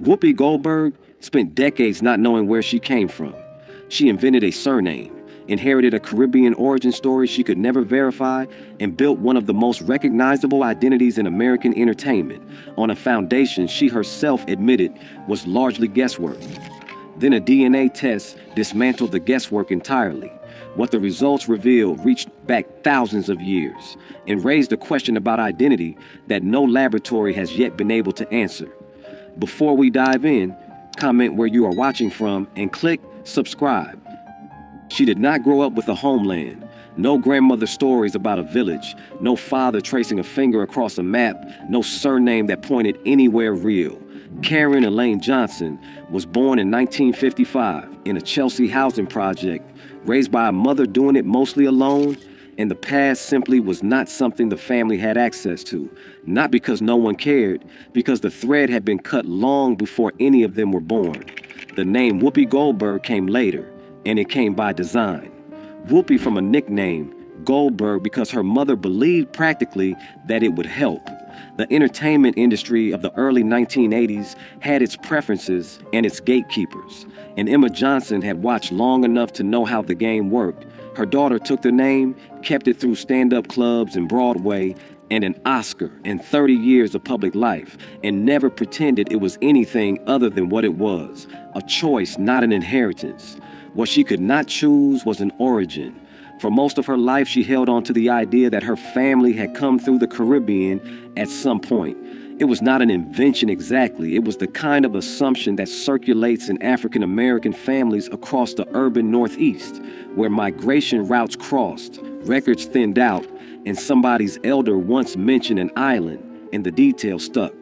Whoopi Goldberg spent decades not knowing where she came from. She invented a surname, inherited a Caribbean origin story she could never verify, and built one of the most recognizable identities in American entertainment on a foundation she herself admitted was largely guesswork. Then a DNA test dismantled the guesswork entirely. What the results revealed reached back thousands of years and raised a question about identity that no laboratory has yet been able to answer. Before we dive in, comment where you are watching from and click subscribe. She did not grow up with a homeland. No grandmother stories about a village. No father tracing a finger across a map. No surname that pointed anywhere real. Karen Elaine Johnson was born in 1955 in a Chelsea housing project, raised by a mother doing it mostly alone, and the past simply was not something the family had access to. Not because no one cared, because the thread had been cut long before any of them were born. The name Whoopi Goldberg came later, and it came by design. Whoopi from a nickname, Goldberg because her mother believed practically that it would help. The entertainment industry of the early 1980s had its preferences and its gatekeepers, and Emma Johnson had watched long enough to know how the game worked. Her daughter took the name, kept it through stand-up clubs and Broadway, and an Oscar and 30 years of public life, and never pretended it was anything other than what it was, a choice, not an inheritance. What she could not choose was an origin. For most of her life, she held on to the idea that her family had come through the Caribbean at some point. It was not an invention exactly. It was the kind of assumption that circulates in African American families across the urban Northeast, where migration routes crossed, records thinned out, and somebody's elder once mentioned an island, and the details stuck.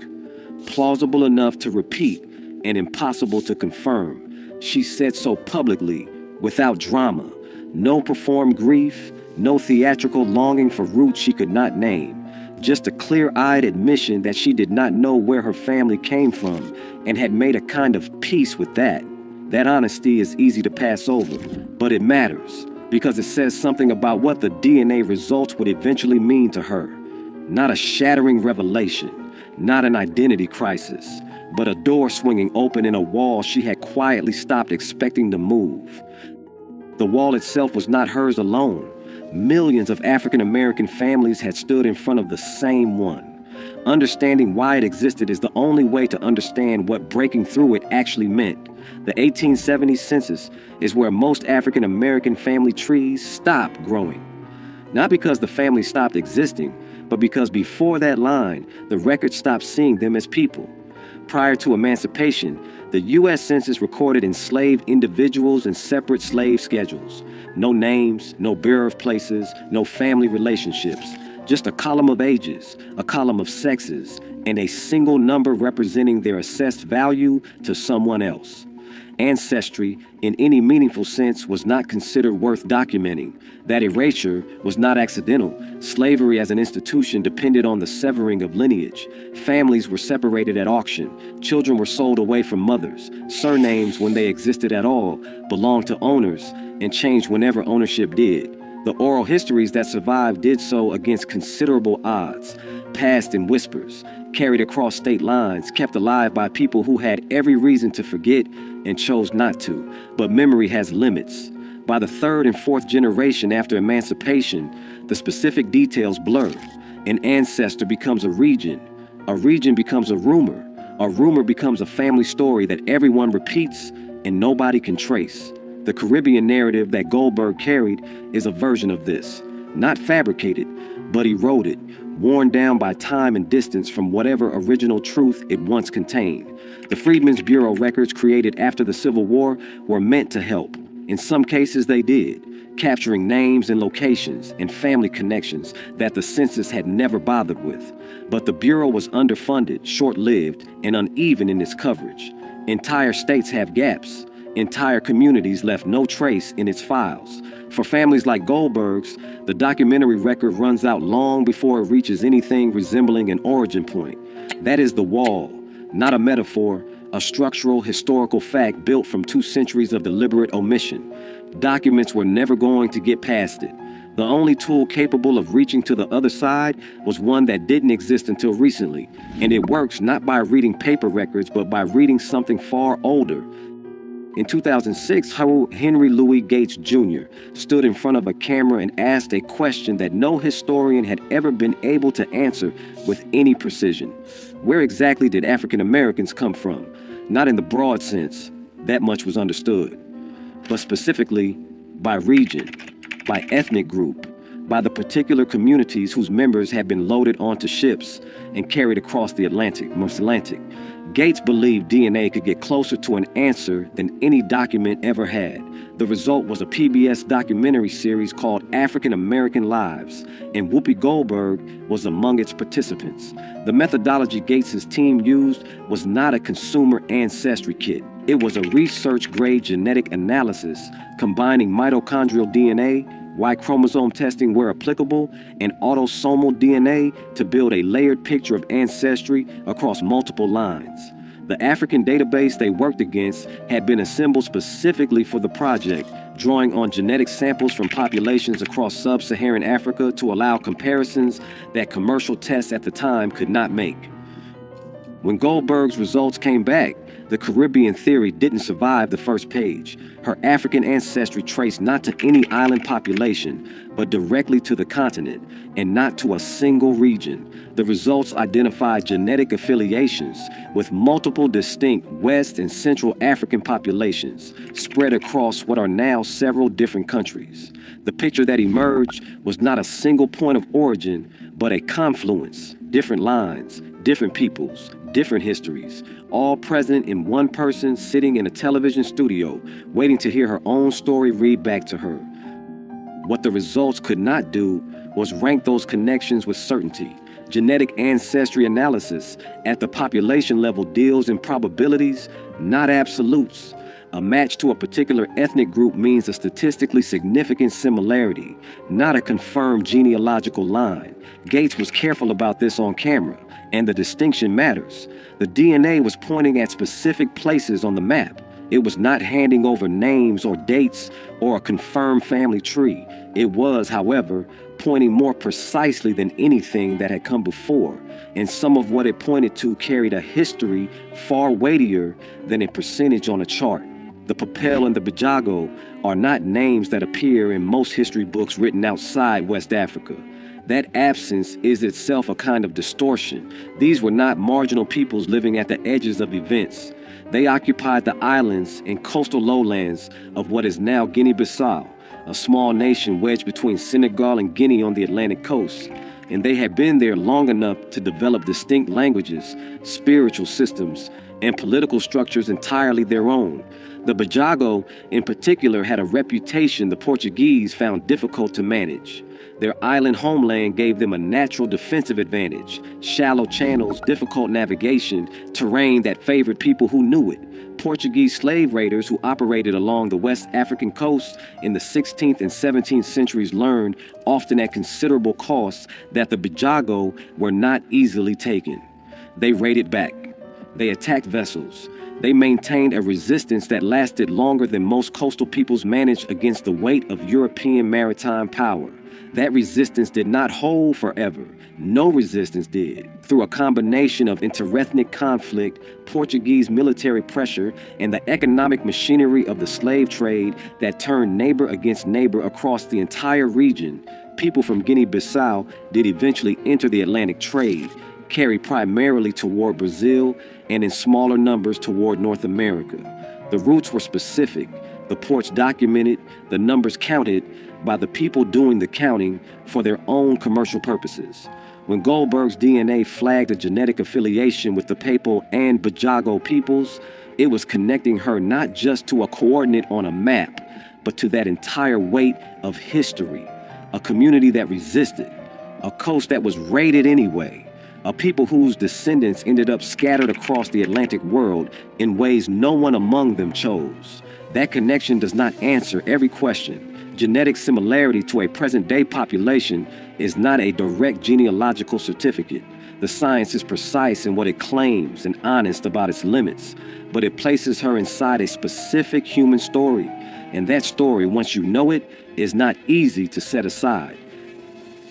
Plausible enough to repeat and impossible to confirm. She said so publicly, without drama. No performed grief, no theatrical longing for roots she could not name. Just a clear-eyed admission that she did not know where her family came from and had made a kind of peace with that. That honesty is easy to pass over, but it matters because it says something about what the DNA results would eventually mean to her. Not a shattering revelation, not an identity crisis, but a door swinging open in a wall she had quietly stopped expecting to move. The wall itself was not hers alone. Millions of African American families had stood in front of the same one. Understanding why it existed is the only way to understand what breaking through it actually meant. The 1870 census is where most African American family trees stopped growing. Not because the family stopped existing, but because before that line, the record stopped seeing them as people. Prior to emancipation, the U.S. Census recorded enslaved individuals and separate slave schedules. No names, no birthplaces, no family relationships. Just a column of ages, a column of sexes, and a single number representing their assessed value to someone else. Ancestry, in any meaningful sense, was not considered worth documenting. That erasure was not accidental. Slavery as an institution depended on the severing of lineage. Families were separated at auction. Children were sold away from mothers. Surnames, when they existed at all, belonged to owners and changed whenever ownership did. The oral histories that survived did so against considerable odds, passed in whispers, carried across state lines, kept alive by people who had every reason to forget and chose not to. But memory has limits. By the third and fourth generation after emancipation, the specific details blur. An ancestor becomes a region becomes a rumor becomes a family story that everyone repeats and nobody can trace. The Caribbean narrative that Goldberg carried is a version of this, not fabricated, but eroded, worn down by time and distance from whatever original truth it once contained. The Freedmen's Bureau records created after the Civil War were meant to help. In some cases they did, capturing names and locations and family connections that the census had never bothered with. But the Bureau was underfunded, short-lived, and uneven in its coverage. Entire states have gaps. Entire communities left no trace in its files. For families like Goldberg's, the documentary record runs out long before it reaches anything resembling an origin point. That is the wall, not a metaphor, a structural historical fact built from 2 centuries of deliberate omission. Documents were never going to get past it. The only tool capable of reaching to the other side was one that didn't exist until recently, and it works not by reading paper records, but by reading something far older. In 2006, Henry Louis Gates Jr. stood in front of a camera and asked a question that no historian had ever been able to answer with any precision. Where exactly did African Americans come from? Not in the broad sense, that much was understood, but specifically by region, by ethnic group, by the particular communities whose members had been loaded onto ships and carried across the Atlantic. Gates believed DNA could get closer to an answer than any document ever had. The result was a PBS documentary series called African American Lives, and Whoopi Goldberg was among its participants. The methodology Gates's team used was not a consumer ancestry kit. It was a research-grade genetic analysis combining mitochondrial DNA, Y chromosome testing where applicable, and autosomal DNA to build a layered picture of ancestry across multiple lines. The African database they worked against had been assembled specifically for the project, drawing on genetic samples from populations across sub-Saharan Africa to allow comparisons that commercial tests at the time could not make. When Goldberg's results came back, the Caribbean theory didn't survive the first page. Her African ancestry traced not to any island population, but directly to the continent, and not to a single region. The results identified genetic affiliations with multiple distinct West and Central African populations spread across what are now several different countries. The picture that emerged was not a single point of origin, but a confluence, different lines, different peoples, different histories, all present in one person sitting in a television studio, waiting to hear her own story read back to her. What the results could not do was rank those connections with certainty. Genetic ancestry analysis at the population level deals in probabilities, not absolutes. A match to a particular ethnic group means a statistically significant similarity, not a confirmed genealogical line. Gates was careful about this on camera, and the distinction matters. The DNA was pointing at specific places on the map. It was not handing over names or dates or a confirmed family tree. It was, however, pointing more precisely than anything that had come before, and some of what it pointed to carried a history far weightier than a percentage on a chart. The Papel and the Bajago are not names that appear in most history books written outside West Africa. That absence is itself a kind of distortion. These were not marginal peoples living at the edges of events. They occupied the islands and coastal lowlands of what is now Guinea-Bissau, a small nation wedged between Senegal and Guinea on the Atlantic coast. And they had been there long enough to develop distinct languages, spiritual systems, and political structures entirely their own. The Bajago, in particular, had a reputation the Portuguese found difficult to manage. Their island homeland gave them a natural defensive advantage, shallow channels, difficult navigation, terrain that favored people who knew it. Portuguese slave raiders who operated along the West African coast in the 16th and 17th centuries learned, often at considerable cost, that the Bajago were not easily taken. They raided back. They attacked vessels. They maintained a resistance that lasted longer than most coastal peoples managed against the weight of European maritime power. That resistance did not hold forever. No resistance did. Through a combination of interethnic conflict, Portuguese military pressure, and the economic machinery of the slave trade that turned neighbor against neighbor across the entire region, people from Guinea-Bissau did eventually enter the Atlantic trade, carried primarily toward Brazil and in smaller numbers toward North America. The routes were specific, the ports documented, the numbers counted by the people doing the counting for their own commercial purposes. When Goldberg's DNA flagged a genetic affiliation with the Papal and Bajago peoples, it was connecting her not just to a coordinate on a map, but to that entire weight of history, a community that resisted, a coast that was raided anyway, a people whose descendants ended up scattered across the Atlantic world in ways no one among them chose. That connection does not answer every question. Genetic similarity to a present-day population is not a direct genealogical certificate. The science is precise in what it claims and honest about its limits, but it places her inside a specific human story. And that story, once you know it, is not easy to set aside.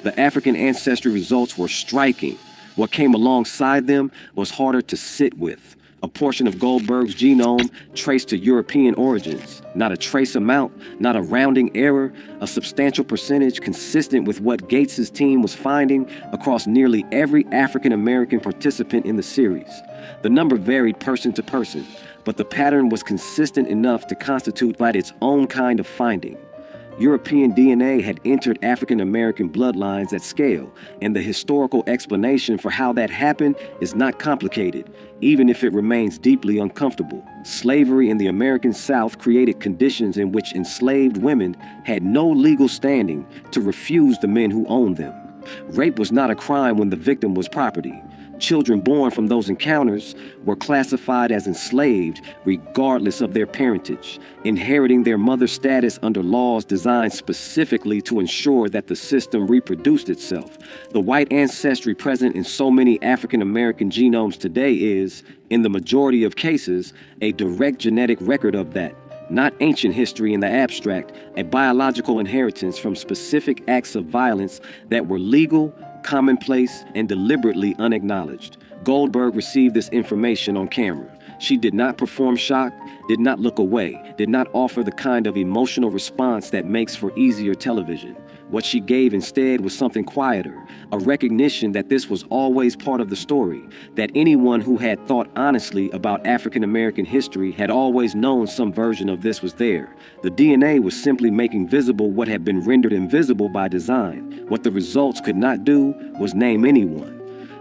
The African ancestry results were striking. What came alongside them was harder to sit with. A portion of Goldberg's genome traced to European origins. Not a trace amount, not a rounding error, a substantial percentage consistent with what Gates's team was finding across nearly every African American participant in the series. The number varied person to person, but the pattern was consistent enough to constitute its own kind of finding. European DNA had entered African American bloodlines at scale, and the historical explanation for how that happened is not complicated, even if it remains deeply uncomfortable. Slavery in the American South created conditions in which enslaved women had no legal standing to refuse the men who owned them. Rape was not a crime when the victim was property. Children born from those encounters were classified as enslaved regardless of their parentage, inheriting their mother's status under laws designed specifically to ensure that the system reproduced itself. The white ancestry present in so many African American genomes today is, in the majority of cases, a direct genetic record of that. Not ancient history in the abstract, a biological inheritance from specific acts of violence that were legal, commonplace, and deliberately unacknowledged. Goldberg received this information on camera. She did not perform shock, did not look away, did not offer the kind of emotional response that makes for easier television. What she gave instead was something quieter, a recognition that this was always part of the story, that anyone who had thought honestly about African American history had always known some version of this was there. The DNA was simply making visible what had been rendered invisible by design. What the results could not do was name anyone.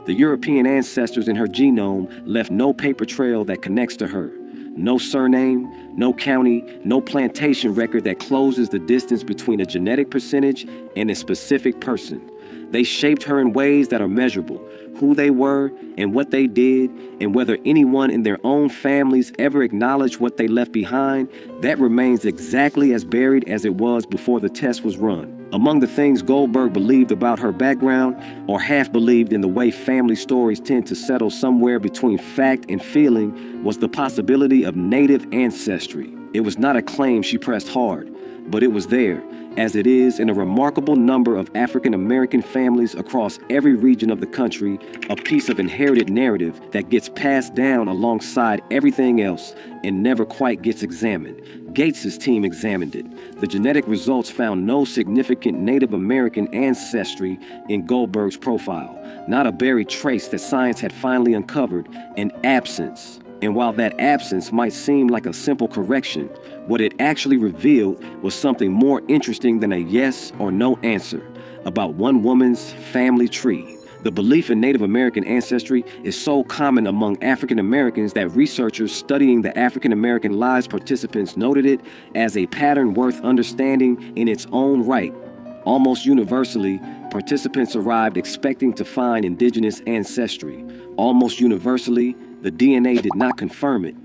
The European ancestors in her genome left no paper trail that connects to her. No surname, no county, no plantation record that closes the distance between a genetic percentage and a specific person. They shaped her in ways that are measurable. Who they were and what they did, and whether anyone in their own families ever acknowledged what they left behind, that remains exactly as buried as it was before the test was run. Among the things Goldberg believed about her background, or half believed in the way family stories tend to settle somewhere between fact and feeling, was the possibility of native ancestry. It was not a claim she pressed hard, but it was there, as it is in a remarkable number of African American families across every region of the country, a piece of inherited narrative that gets passed down alongside everything else and never quite gets examined. Gates's team examined it. The genetic results found no significant Native American ancestry in Goldberg's profile, not a buried trace that science had finally uncovered, an absence. And while that absence might seem like a simple correction, what it actually revealed was something more interesting than a yes or no answer about one woman's family tree. The belief in Native American ancestry is so common among African Americans that researchers studying the African American lives participants noted it as a pattern worth understanding in its own right. Almost universally, participants arrived expecting to find indigenous ancestry. Almost universally, the DNA did not confirm it.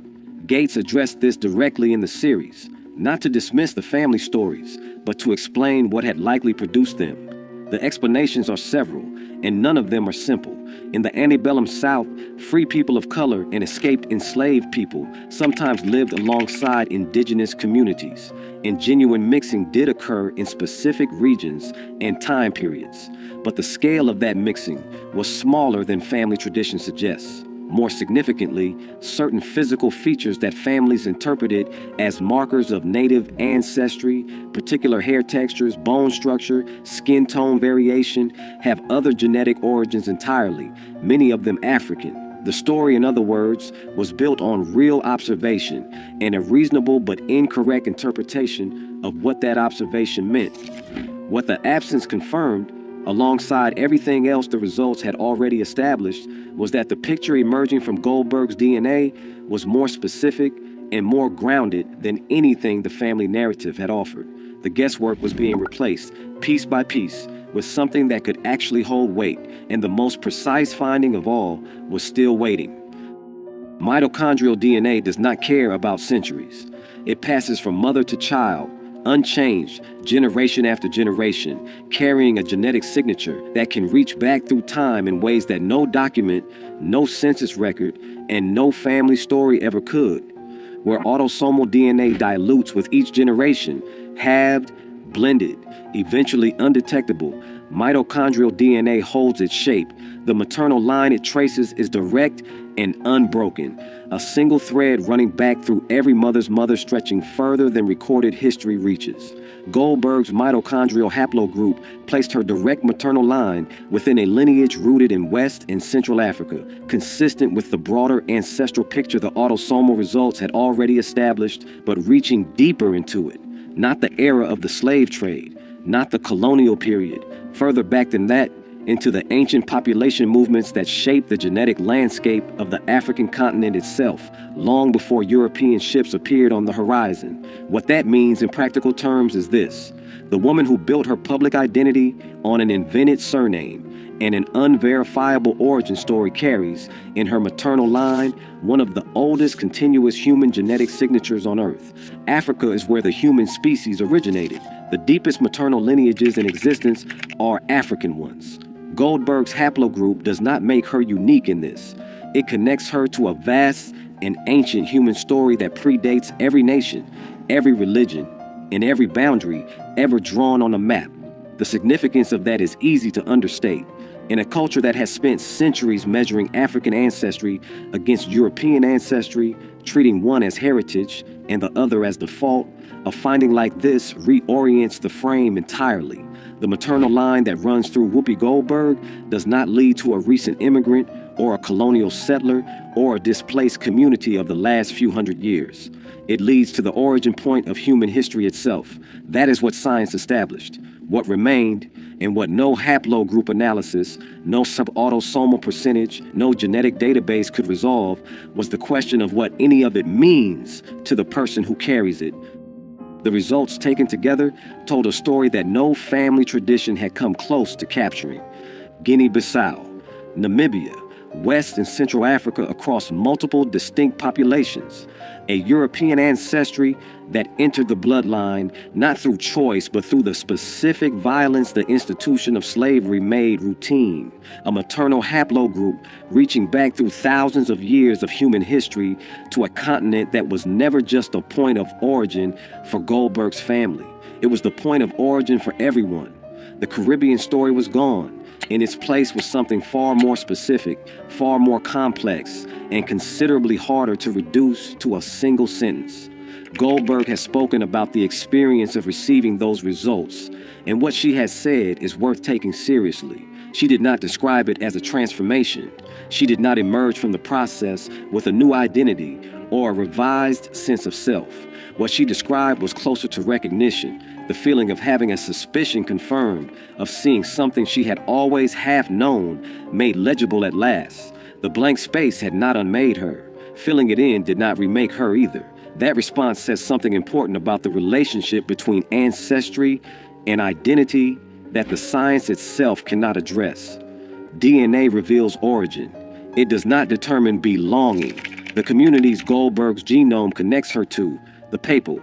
Gates addressed this directly in the series, not to dismiss the family stories, but to explain what had likely produced them. The explanations are several, and none of them are simple. In the antebellum South, free people of color and escaped enslaved people sometimes lived alongside indigenous communities, and genuine mixing did occur in specific regions and time periods. But the scale of that mixing was smaller than family tradition suggests. More significantly, certain physical features that families interpreted as markers of native ancestry, particular hair textures, bone structure, skin tone variation, have other genetic origins entirely, many of them African. The story, in other words, was built on real observation and a reasonable but incorrect interpretation of what that observation meant. What the absence confirmed, alongside everything else the results had already established, was that the picture emerging from Goldberg's DNA was more specific and more grounded than anything the family narrative had offered. The guesswork was being replaced, piece by piece, with something that could actually hold weight, and the most precise finding of all was still waiting. Mitochondrial DNA does not care about centuries. It passes from mother to child, unchanged, generation after generation, carrying a genetic signature that can reach back through time in ways that no document, no census record, and no family story ever could. where autosomal DNA dilutes with each generation, halved, blended, eventually undetectable. Mitochondrial DNA holds its shape. The maternal line it traces is direct and unbroken, a single thread running back through every mother's mother, stretching further than recorded history reaches. Goldberg's mitochondrial haplogroup placed her direct maternal line within a lineage rooted in West and Central Africa, consistent with the broader ancestral picture the autosomal results had already established, but reaching deeper into it. Not the era of the slave trade, not the colonial period, further back than that, into the ancient population movements that shaped the genetic landscape of the African continent itself, long before European ships appeared on the horizon. What that means in practical terms is this: the woman who built her public identity on an invented surname and an unverifiable origin story carries, in her maternal line, one of the oldest continuous human genetic signatures on Earth. Africa is where the human species originated. The deepest maternal lineages in existence are African ones. Goldberg's haplogroup does not make her unique in this. It connects her to a vast and ancient human story that predates every nation, every religion, and every boundary ever drawn on a map. The significance of that is easy to understate. In a culture that has spent centuries measuring African ancestry against European ancestry, treating one as heritage and the other as default, a finding like this reorients the frame entirely. The maternal line that runs through Whoopi Goldberg does not lead to a recent immigrant or a colonial settler or a displaced community of the last few hundred years. It leads to the origin point of human history itself. That is what science established. What remained, and what no haplogroup analysis, no subautosomal percentage, no genetic database could resolve, was the question of what any of it means to the person who carries it. The results taken together told a story that no family tradition had come close to capturing. Guinea-Bissau, Namibia, West and Central Africa across multiple distinct populations. A European ancestry that entered the bloodline not through choice but through the specific violence the institution of slavery made routine. A maternal haplogroup reaching back through thousands of years of human history to a continent that was never just a point of origin for Goldberg's family. It was the point of origin for everyone. The Caribbean story was gone. In its place was something far more specific, far more complex, and considerably harder to reduce to a single sentence. Goldberg has spoken about the experience of receiving those results, and what she has said is worth taking seriously. She did not describe it as a transformation. She did not emerge from the process with a new identity or a revised sense of self. What she described was closer to recognition, the feeling of having a suspicion confirmed, of seeing something she had always half known made legible at last. The blank space had not unmade her. Filling it in did not remake her either. That response says something important about the relationship between ancestry and identity that the science itself cannot address. DNA reveals origin. It does not determine belonging. The communities Goldberg's genome connects her to, the Papal,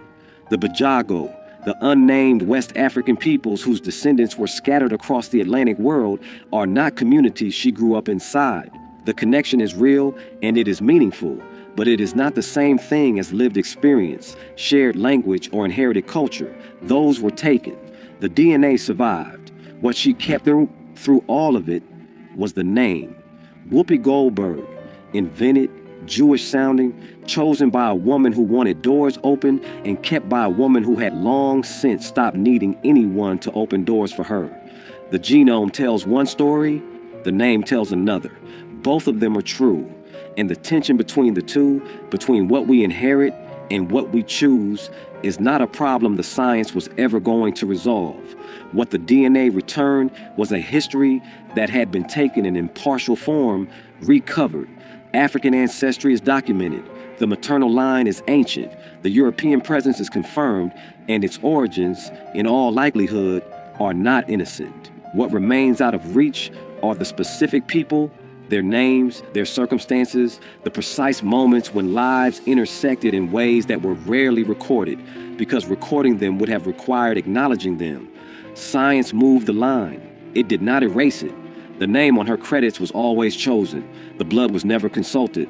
the Bajago, the unnamed West African peoples whose descendants were scattered across the Atlantic world, are not communities she grew up inside. The connection is real and it is meaningful, but it is not the same thing as lived experience, shared language, or inherited culture. Those were taken. The DNA survived. What she kept through all of it was the name. Whoopi Goldberg, invented, Jewish-sounding, chosen by a woman who wanted doors open and kept by a woman who had long since stopped needing anyone to open doors for her. The genome tells one story, the name tells another. Both of them are true, and the tension between the two, between what we inherit and what we choose, is not a problem the science was ever going to resolve. What the DNA returned was a history that had been taken in impartial form, recovered. African ancestry is documented. The maternal line is ancient. The European presence is confirmed, and its origins, in all likelihood, are not innocent. What remains out of reach are the specific people, their names, their circumstances, the precise moments when lives intersected in ways that were rarely recorded, because recording them would have required acknowledging them. Science moved the line. It did not erase it. The name on her credits was always chosen. The blood was never consulted.